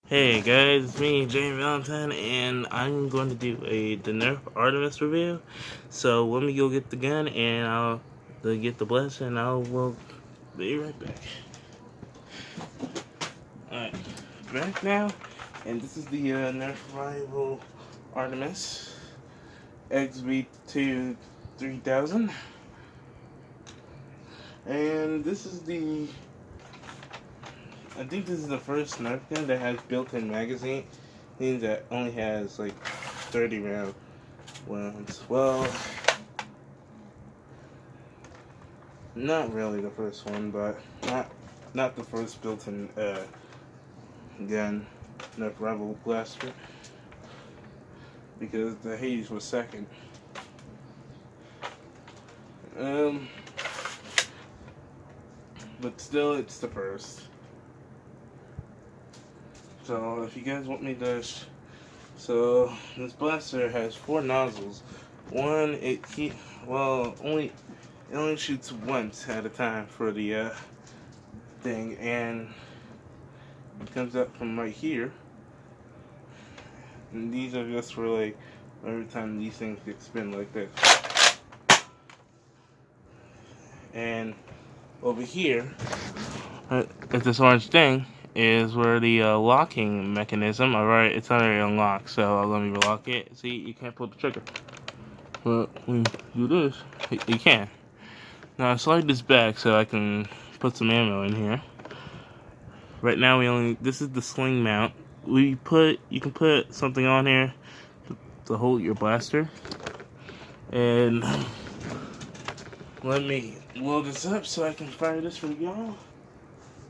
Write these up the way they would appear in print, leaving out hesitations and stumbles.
Hey guys, it's me, Jamie Valentine, and I'm going to do the Nerf Artemis review. So let me go get the gun and I'll get the blaster and will be right back. Alright, back now, and this is the Nerf rival Artemis XVII-3000, and I think this is the first Nerf gun that has built-in magazine, means that only has like 30 rounds. Well, not really the first one, but not the first built-in gun, Nerf Rival Blaster, because the Hades was second. But still, it's the first. So if you guys want me to, so this blaster has 4 nozzles. One, it only shoots once at a time for the thing, and it comes up from right here. And these are just for like every time these things get spin like this. And over here, at this orange thing, is where the locking mechanism. Alright, it's already unlocked, so let me lock it. See, you can't pull the trigger. But when you do this, you can. Now I slide this back so I can put some ammo in here. Right now this is the sling mount. You can put something on here to hold your blaster. And let me load this up so I can fire this for y'all.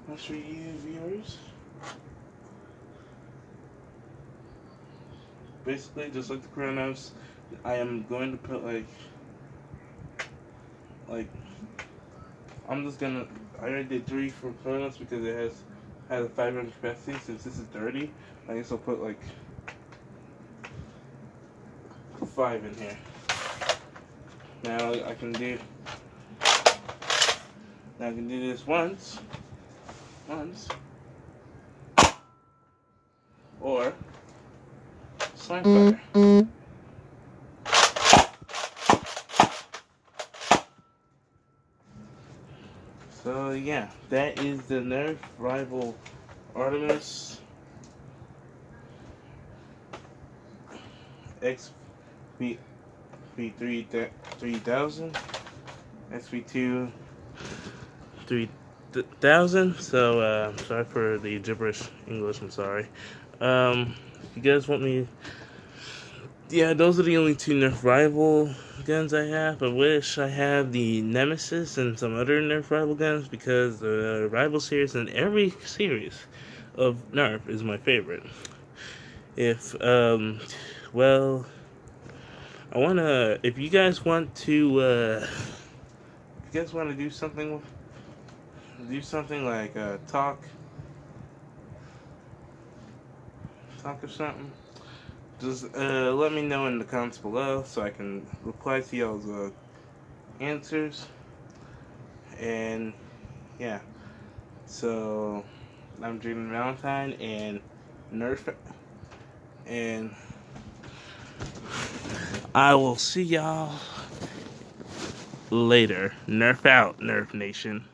That's for you viewers. Basically, just like the Chronos, I am going to put I already did 3 for Chronos because it has a 500 capacity. Since this is 30, I guess I'll put like 5 in here. Now I can do this once, or slam fire. So yeah, that is the Nerf rival Artemis XV-3000, XV-3000. So sorry for the gibberish English. I'm sorry. If you guys want me, yeah, those are the only 2 Nerf rival guns I have. I wish I had the Nemesis and some other Nerf rival guns, because the rival series in every series of Nerf is my favorite. If if you guys want to do something like talk or something, just let me know in the comments below so I can reply to y'all's answers. And yeah, so I'm Jamie Valentine and Nerf, and I will see y'all later. Nerf out, Nerf Nation.